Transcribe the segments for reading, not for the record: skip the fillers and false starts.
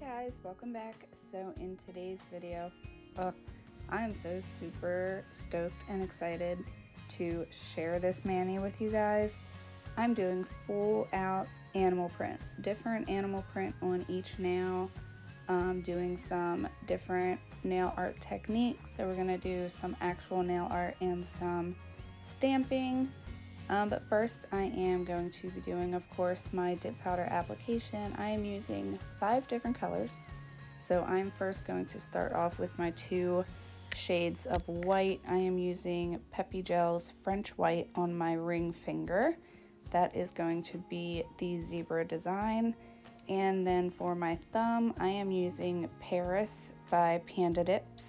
guys, welcome back. So in today's video, I am so super stoked and excited to share this mani with you guys. I'm doing full out animal print, different animal print on each nail, doing some different nail art techniques. So we're gonna do some actual nail art and some stamping. But first I am going to be doing, of course, my dip powder application. I am using 5 different colors. So I'm first going to start off with my 2 shades of white. I am using Peppy Gel's French White on my ring finger. That is going to be the zebra design. And then for my thumb, I am using Paris by Panda Dips.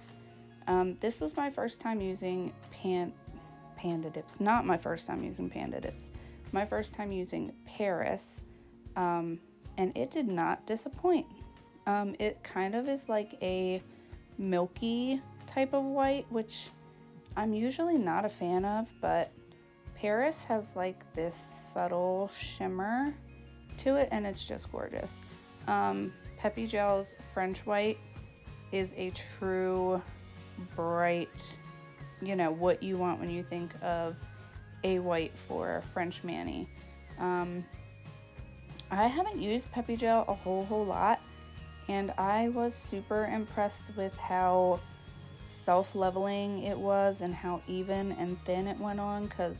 This was my first time using Panda Dips, not my first time using Panda Dips, my first time using Paris, and it did not disappoint. It kind of is like a milky type of white, which I'm usually not a fan of, but Paris has like this subtle shimmer to it and it's just gorgeous. Peppy Gel's French White is a true bright, you know, what you want when you think of a white for French mani. I haven't used Peppy Gel a whole lot, and I was super impressed with how self-leveling it was and how even and thin it went on, because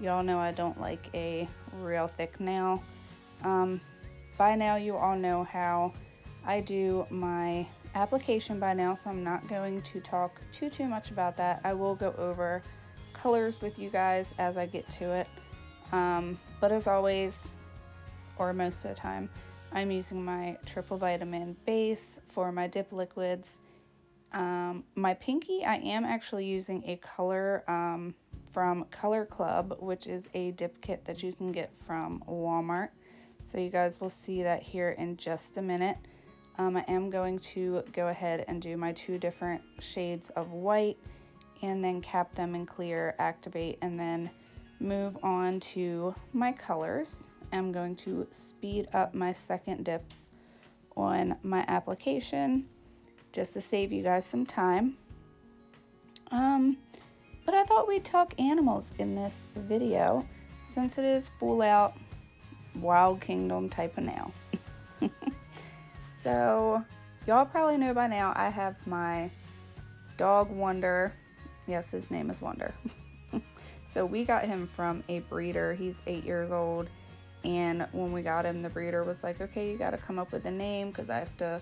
y'all know I don't like a real thick nail. By now you all know how I do my application by now, so I'm not going to talk too much about that. I will go over colors with you guys as I get to it, but as always, or most of the time, I'm using my triple vitamin base for my dip liquids. My pinky, I am actually using a color from Color Club, which is a dip kit that you can get from Walmart, so you guys will see that here in just a minute. I am going to go ahead and do my 2 different shades of white and then cap them in clear, activate, and then move on to my colors. I'm going to speed up my second dips on my application just to save you guys some time. But I thought we'd talk animals in this video since it is full out Wild Kingdom type of nail. So, y'all probably know by now I have my dog Wonder. Yes, his name is Wonder. So we got him from a breeder. He's 8 years old. And when we got him, the breeder was like, okay, you got to come up with a name because I have to,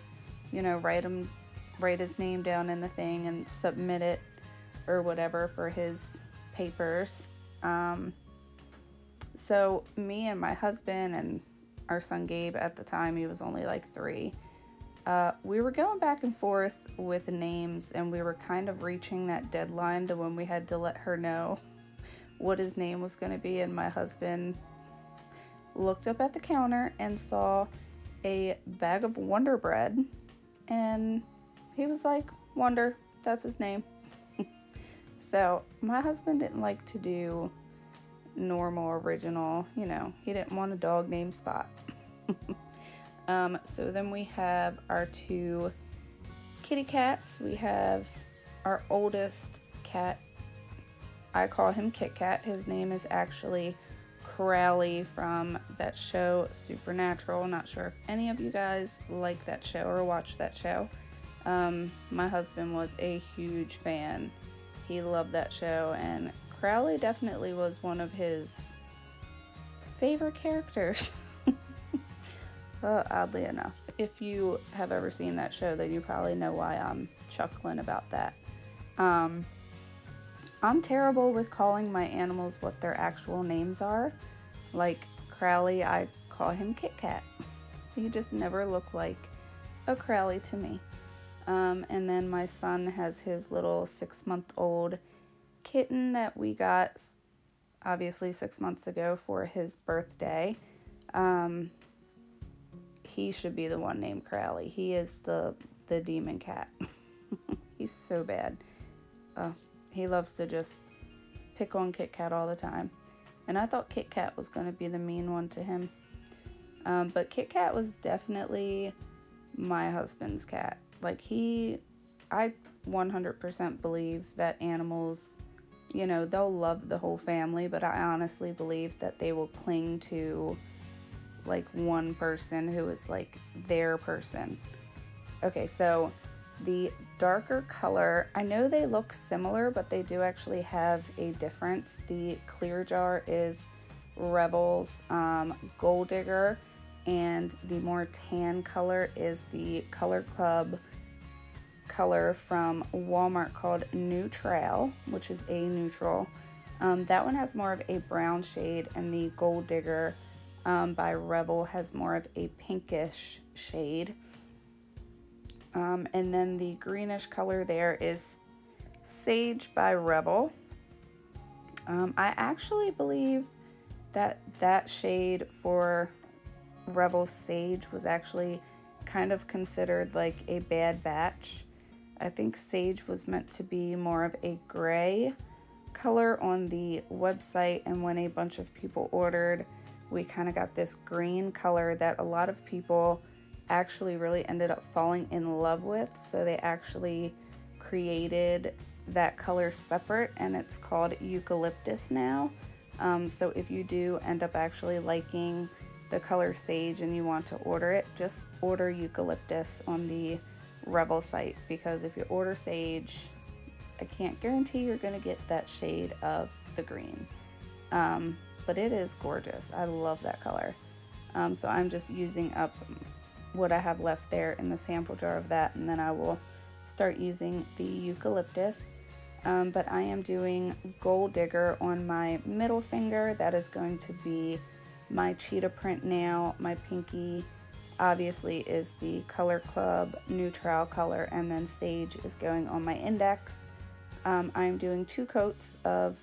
you know, write his name down in the thing and submit it or whatever for his papers. So me and my husband and our son Gabe, at the time he was only like 3, we were going back and forth with names, and we were kind of reaching that deadline to when we had to let her know what his name was going to be. And my husband looked up at the counter and saw a bag of Wonder Bread, and he was like, Wonder, that's his name. So my husband didn't like to do normal, original, you know, he didn't want a dog named Spot. So then we have our 2 kitty cats. We have our oldest cat. I call him Kit Kat. His name is actually Crowley from that show Supernatural. Not sure if any of you guys like that show or watch that show. My husband was a huge fan. He loved that show, and Crowley definitely was one of his favorite characters. Oddly enough, if you have ever seen that show, then you probably know why I'm chuckling about that. I'm terrible with calling my animals what their actual names are. Like Crowley, I call him Kit Kat. He just never looked like a Crowley to me. And then my son has his little 6-month-old kitten that we got obviously 6 months ago for his birthday. He should be the one named Crowley. He is the demon cat. He's so bad. He loves to just pick on Kit Kat all the time. And I thought Kit Kat was going to be the mean one to him. But Kit Kat was definitely my husband's cat. Like I 100% believe that animals, you know, they'll love the whole family, but I honestly believe that they will cling to like one person who is like their person. Okay, so the darker color, I know they look similar, but they do actually have a difference. The clear jar is Revel's Gold Digger, and the more tan color is the Color Club color from Walmart called Neutral, which is a neutral. That one has more of a brown shade, and the Gold Digger by Revel has more of a pinkish shade. And then the greenish color there is Sage by Revel. I actually believe that that shade for Revel Sage was actually kind of considered like a bad batch. I think Sage was meant to be more of a gray color on the website, and when a bunch of people ordered, we kind of got this green color that a lot of people actually really ended up falling in love with. So they actually created that color separate, and it's called Eucalyptus now. So if you do end up actually liking the color Sage and you want to order it, just order Eucalyptus on the Revel site, because if you order Sage, I can't guarantee you're going to get that shade of the green. But it is gorgeous. I love that color. So I'm just using up what I have left there in the sample jar of that, and then I will start using the Eucalyptus. But I am doing Gold Digger on my middle finger. That is going to be my cheetah print nail. My pinky obviously is the Color Club Neutral color, and then Sage is going on my index. I'm doing 2 coats of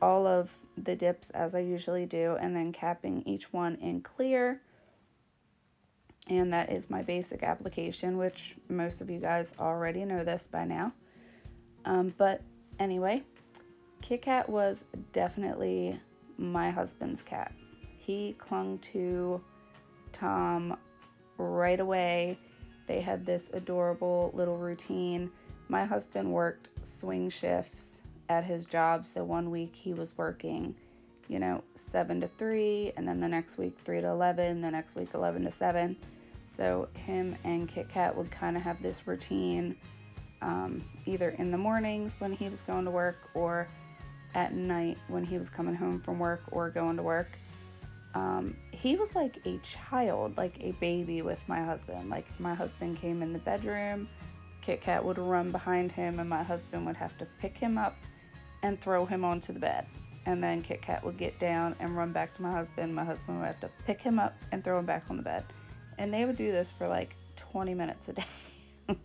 all of the dips as I usually do, and then capping each one in clear. And that is my basic application, which most of you guys already know this by now. But anyway, Kit Kat was definitely my husband's cat. He clung to Tom right away. They had this adorable little routine. My husband worked swing shifts at his job, so one week he was working, you know, 7 to 3, and then the next week 3 to 11, the next week 11 to 7. So him and Kit Kat would kind of have this routine, either in the mornings when he was going to work, or at night when he was coming home from work or going to work. He was like a child, like a baby with my husband. Like if my husband came in the bedroom, Kit Kat would run behind him, and my husband would have to pick him up and throw him onto the bed. And then Kit Kat would get down and run back to my husband. My husband would have to pick him up and throw him back on the bed. And they would do this for like 20 minutes a day.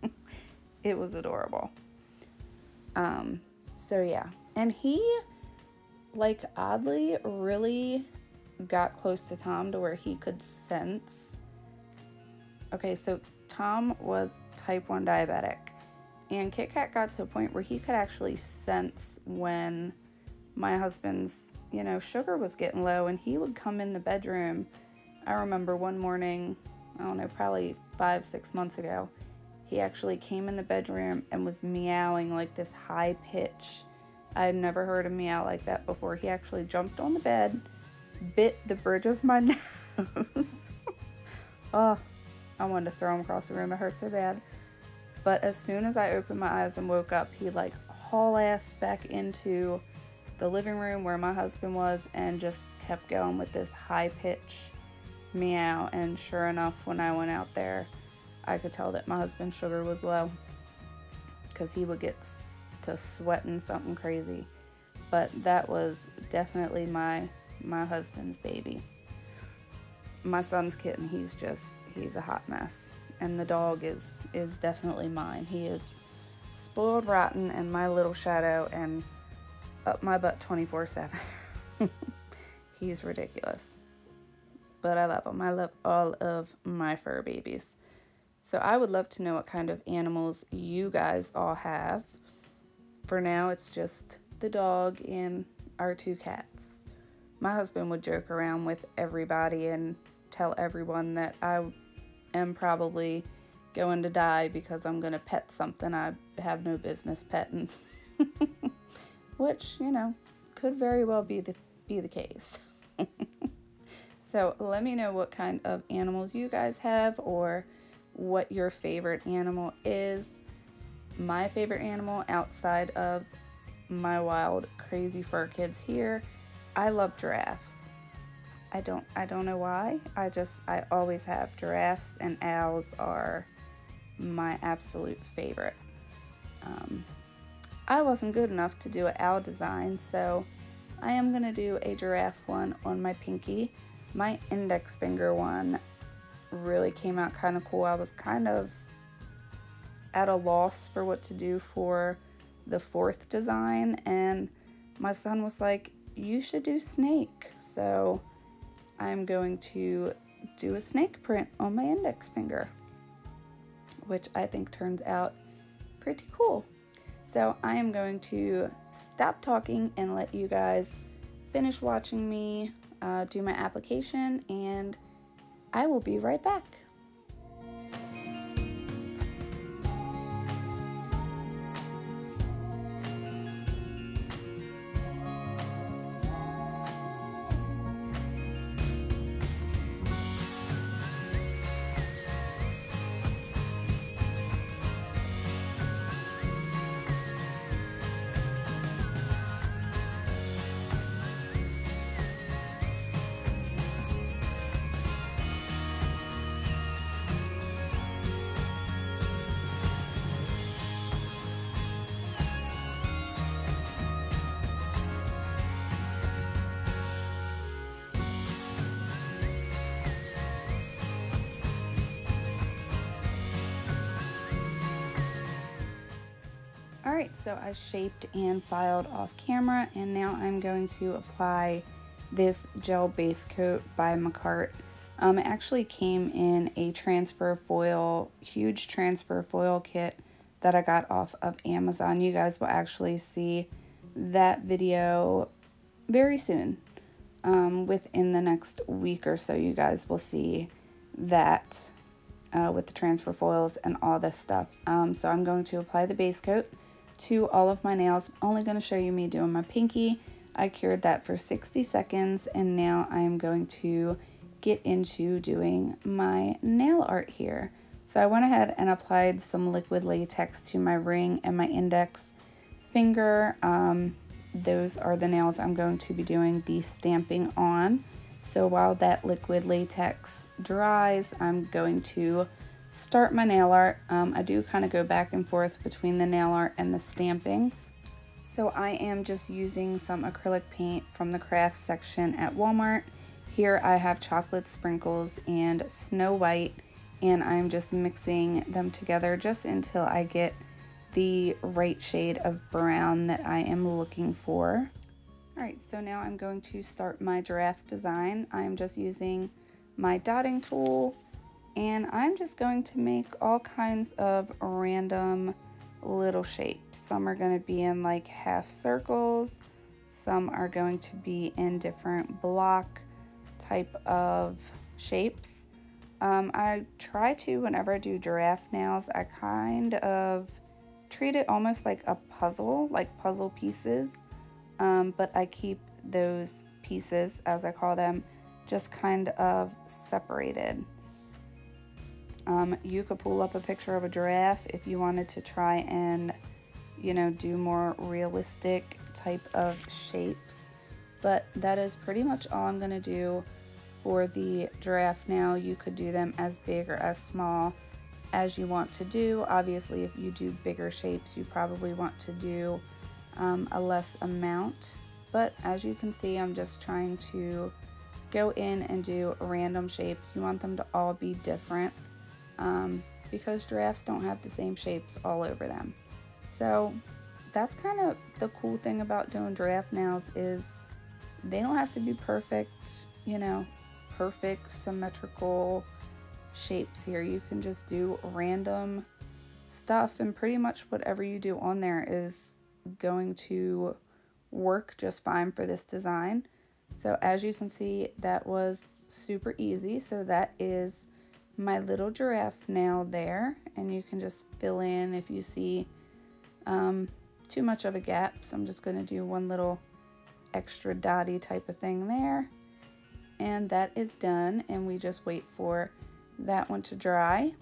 It was adorable. So yeah. And he, like, oddly really got close to Tom to where he could sense. Okay, so Tom was type 1 diabetic, and Kit Kat got to a point where he could actually sense when my husband's, you know, sugar was getting low, and he would come in the bedroom. I remember one morning, I don't know, probably 5-6 months ago, he actually came in the bedroom and was meowing like this high pitch. I had never heard him meow like that before. He actually jumped on the bed, bit the bridge of my nose. Oh, I wanted to throw him across the room. It hurt so bad. But as soon as I opened my eyes and woke up, he like haul-assed back into the living room where my husband was and just kept going with this high pitch meow. And sure enough, when I went out there, I could tell that my husband's sugar was low, because he would get to sweating something crazy. But that was definitely my husband's baby. My son's kitten, he's a hot mess. And the dog is definitely mine. He is spoiled rotten and my little shadow and up my butt 24/7. He's ridiculous. But I love him. I love all of my fur babies. So I would love to know what kind of animals you guys all have. For now, it's just the dog and our 2 cats. My husband would joke around with everybody and tell everyone that I am probably going to die because I'm going to pet something I have no business petting. Which, you know, could very well be the case. So let me know what kind of animals you guys have or what your favorite animal is. My favorite animal outside of my wild crazy fur kids here, I love giraffes. I don't know why. I always have. Giraffes and owls are my absolute favorite. I wasn't good enough to do an owl design, so I am gonna do a giraffe one on my pinky. My index finger one really came out kind of cool. I was kind of at a loss for what to do for the fourth design, and my son was like, you should do snake. So I'm going to do a snake print on my index finger, which I think turns out pretty cool. So I am going to stop talking and let you guys finish watching me do my application, and I will be right back. Alright, so I shaped and filed off camera, and now I'm going to apply this gel base coat by McCart. It actually came in a transfer foil, huge transfer foil kit that I got off of Amazon. You guys will actually see that video very soon. Within the next week or so, you guys will see that with the transfer foils and all this stuff. So I'm going to apply the base coat to all of my nails. I'm only going to show you me doing my pinky. I cured that for 60 seconds, and now I am going to get into doing my nail art here. So I went ahead and applied some liquid latex to my ring and my index finger. Those are the nails I'm going to be doing the stamping on. So while that liquid latex dries, I'm going to start my nail art. I do kind of go back and forth between the nail art and the stamping. So I am just using some acrylic paint from the crafts section at Walmart. Here I have chocolate sprinkles and Snow White, and I'm just mixing them together just until I get the right shade of brown that I am looking for. Alright, so now I'm going to start my giraffe design. I'm just using my dotting tool, and I'm just going to make all kinds of random little shapes. Some are going to be in like half circles, some are going to be in different block type of shapes. I try to, whenever I do giraffe nails, I kind of treat it almost like a puzzle, like puzzle pieces, but I keep those pieces, as I call them, just kind of separated. You could pull up a picture of a giraffe if you wanted to try and, you know, do more realistic type of shapes. But that is pretty much all I'm going to do for the giraffe nail. You could do them as big or as small as you want to do. Obviously, if you do bigger shapes, you probably want to do a less amount. But as you can see, I'm just trying to go in and do random shapes. You want them to all be different. Because giraffes don't have the same shapes all over them. So that's kind of the cool thing about doing giraffe nails, is they don't have to be perfect, you know, perfect symmetrical shapes here. You can just do random stuff, and pretty much whatever you do on there is going to work just fine for this design. So as you can see, that was super easy. So that is my little giraffe nail there, and you can just fill in if you see too much of a gap. So I'm just going to do one little extra dotty type of thing there, and that is done, and we just wait for that one to dry.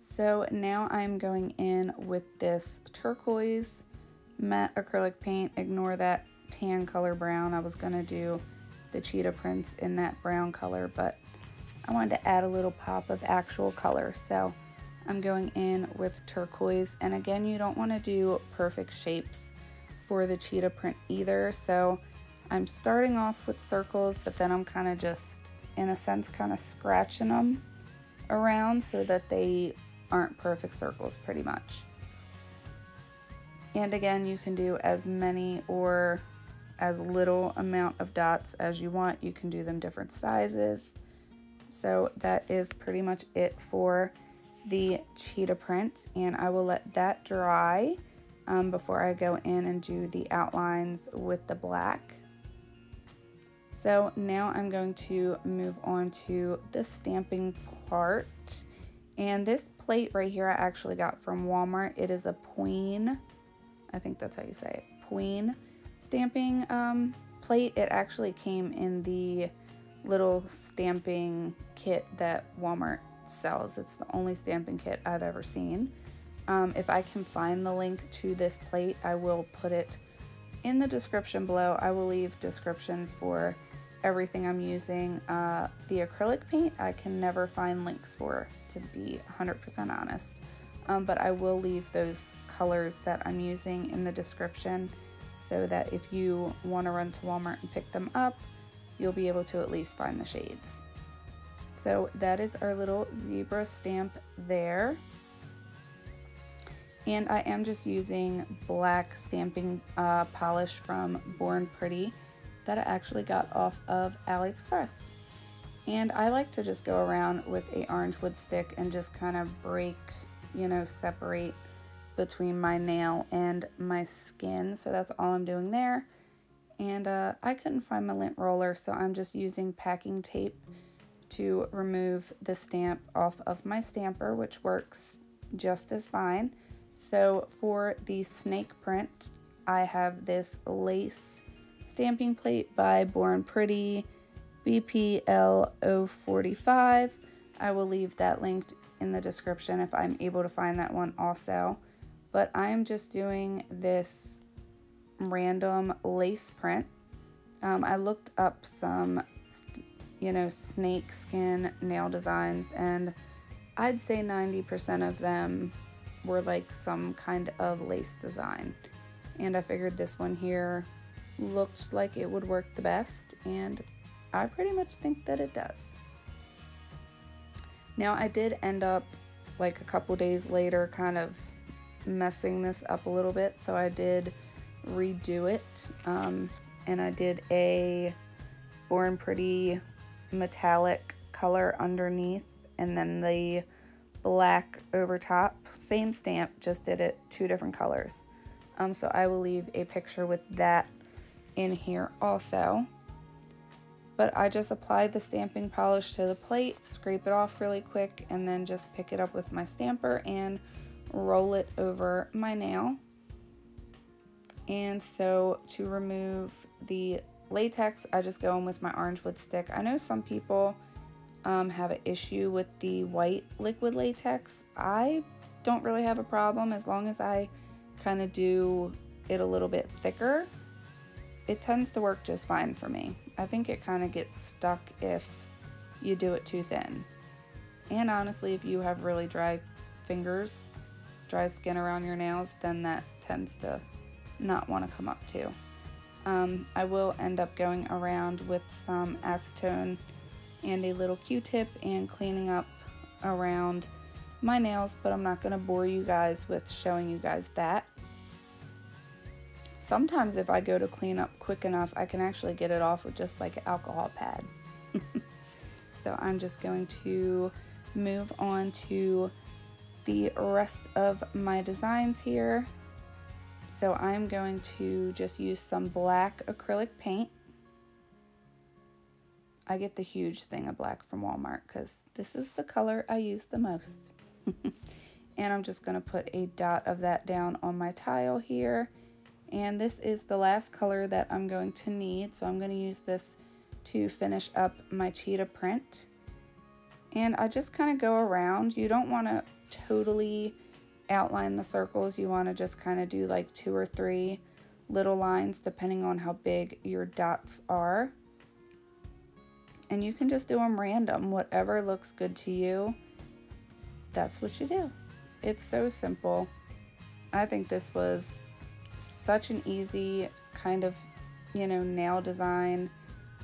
So now I'm going in with this turquoise matte acrylic paint. Ignore that tan color brown. I was going to do the cheetah prints in that brown color, but I wanted to add a little pop of actual color, so I'm going in with turquoise. And again, you don't want to do perfect shapes for the cheetah print either, so I'm starting off with circles, but then I'm kind of just, in a sense, kind of scratching them around so that they aren't perfect circles pretty much. And again, you can do as many or as little amount of dots as you want. You can do them different sizes. So that is pretty much it for the cheetah print, and I will let that dry before I go in and do the outlines with the black. So now I'm going to move on to the stamping part, and this plate right here I actually got from Walmart. It is a Queen, I think that's how you say it, Queen stamping plate. It actually came in the little stamping kit that Walmart sells. It's the only stamping kit I've ever seen. If I can find the link to this plate, I will put it in the description below. I will leave descriptions for everything I'm using. The acrylic paint I can never find links for, to be 100% honest, but I will leave those colors that I'm using in the description so that if you want to run to Walmart and pick them up, you'll be able to at least find the shades. So that is our little zebra stamp there. And I am just using black stamping polish from Born Pretty that I actually got off of AliExpress. And I like to just go around with a orange wood stick and just kind of break, you know, separate between my nail and my skin. So that's all I'm doing there. And I couldn't find my lint roller, so I'm just using packing tape to remove the stamp off of my stamper, which works just as fine. So for the snake print, I have this lace stamping plate by Born Pretty, BPL045. I will leave that linked in the description if I'm able to find that one also. But I am just doing this random lace print. I looked up some, you know, snake skin nail designs, and I'd say 90% of them were like some kind of lace design. And I figured this one here looked like it would work the best, and I pretty much think that it does. Now I did end up like a couple days later kind of messing this up a little bit, so I did redo it, and I did a Born Pretty metallic color underneath and then the black over top. Same stamp, just did it 2 different colors. So I will leave a picture with that in here also. But I just applied the stamping polish to the plate, scrape it off really quick, and then just pick it up with my stamper and roll it over my nail. And so to remove the latex, I just go in with my orange wood stick. I know some people have an issue with the white liquid latex. I don't really have a problem as long as I kind of do it a little bit thicker. It tends to work just fine for me. I think it kind of gets stuck if you do it too thin. And honestly, if you have really dry fingers, dry skin around your nails, then that tends to not want to come up too. I will end up going around with some acetone and a little Q-tip and cleaning up around my nails, but I'm not going to bore you guys with showing you guys that. Sometimes if I go to clean up quick enough, I can actually get it off with just like an alcohol pad. So I'm just going to move on to the rest of my designs here. So I'm going to just use some black acrylic paint. I get the huge thing of black from Walmart because this is the color I use the most. And I'm just going to put a dot of that down on my tile here. And this is the last color that I'm going to need. So I'm going to use this to finish up my cheetah print. And I just kind of go around. You don't want to totally outline the circles. You want to just kind of do like 2 or 3 little lines depending on how big your dots are. And you can just do them random. Whatever looks good to you, that's what you do. It's so simple. I think this was such an easy kind of, you know, nail design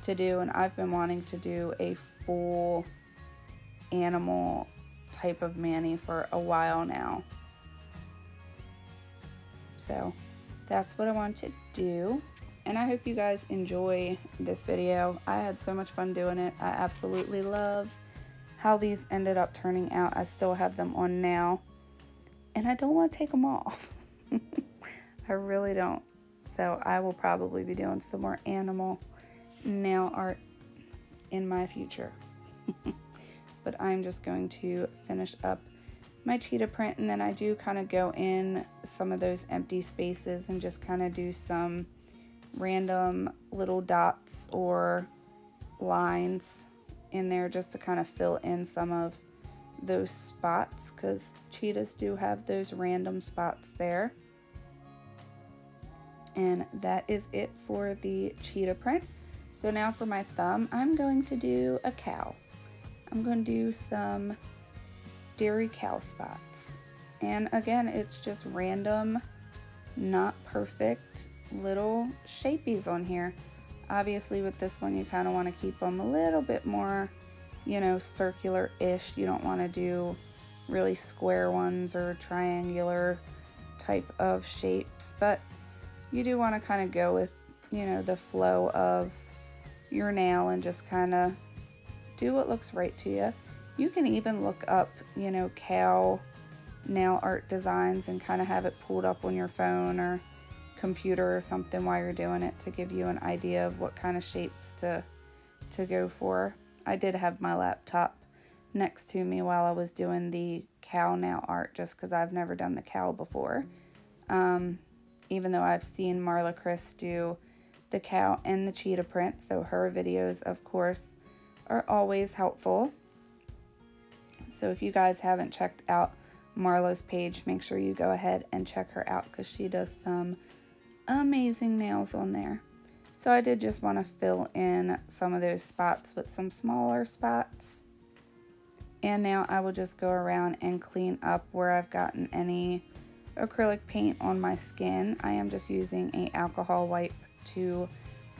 to do. And I've been wanting to do a full animal type of mani for a while now. So that's what I want to do. And I hope you guys enjoy this video. I had so much fun doing it. I absolutely love how these ended up turning out. I still have them on now. And I don't want to take them off. I really don't. So I will probably be doing some more animal nail art in my future. But I'm just going to finish up my cheetah print. And then I do kind of go in some of those empty spaces and just kind of do some random little dots or lines in there just to kind of fill in some of those spots, because cheetahs do have those random spots there. And that is it for the cheetah print. So now for my thumb, I'm going to do a cow. I'm going to do some dairy cow spots. And again, it's just random, not perfect little shapies on here. Obviously with this one you kind of want to keep them a little bit more, you know, circular-ish. You don't want to do really square ones or triangular type of shapes, but you do want to kind of go with, you know, the flow of your nail and just kind of do what looks right to you. You can even look up, you know, cow nail art designs and kind of have it pulled up on your phone or computer or something while you're doing it to give you an idea of what kind of shapes to go for. I did have my laptop next to me while I was doing the cow nail art just because I've never done the cow before. Even though I've seen Marla Chris do the cow and the cheetah print, so her videos, of course, are always helpful. So if you guys haven't checked out Marla's page, make sure you go ahead and check her out because she does some amazing nails on there. So I did just want to fill in some of those spots with some smaller spots. And now I will just go around and clean up where I've gotten any acrylic paint on my skin. I am just using an alcohol wipe to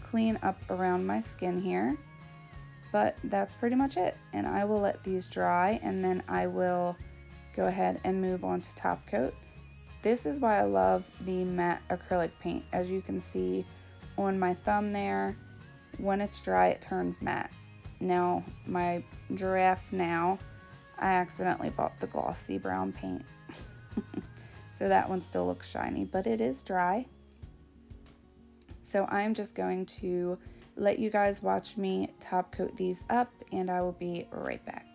clean up around my skin here. But that's pretty much it. And I will let these dry and then I will go ahead and move on to top coat. This is why I love the matte acrylic paint. As you can see on my thumb there, when it's dry it turns matte. Now my giraffe now, I accidentally bought the glossy brown paint. So that one still looks shiny, but it is dry. So I'm just going to let you guys watch me top coat these up and I will be right back.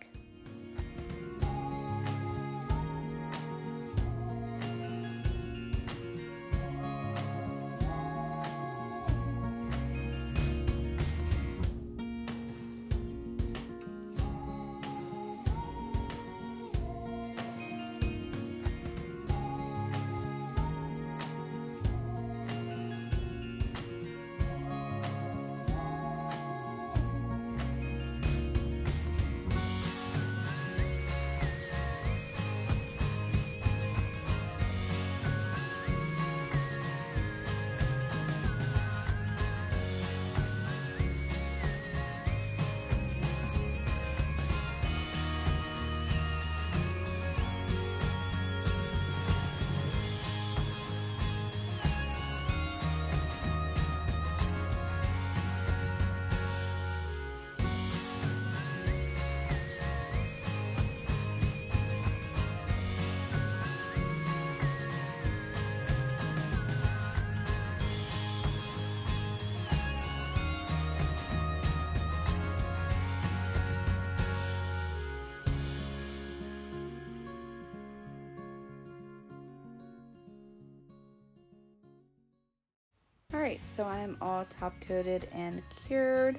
Alright, so I am all top coated and cured,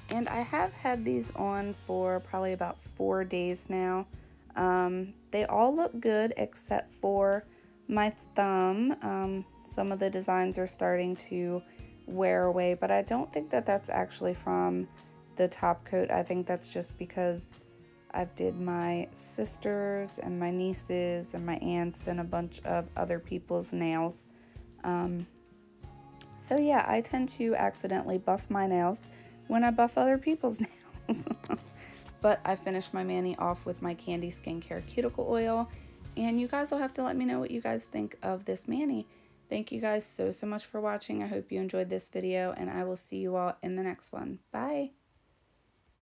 and I have had these on for probably about 4 days now. They all look good except for my thumb. Some of the designs are starting to wear away, but I don't think that that's actually from the top coat. I think that's just because I've did my sisters and my nieces and my aunts and a bunch of other people's nails. So yeah, I tend to accidentally buff my nails when I buff other people's nails. But I finished my mani off with my Candy Skincare Cuticle Oil, and you guys will have to let me know what you guys think of this mani. Thank you guys so much for watching. I hope you enjoyed this video, and I will see you all in the next one. Bye!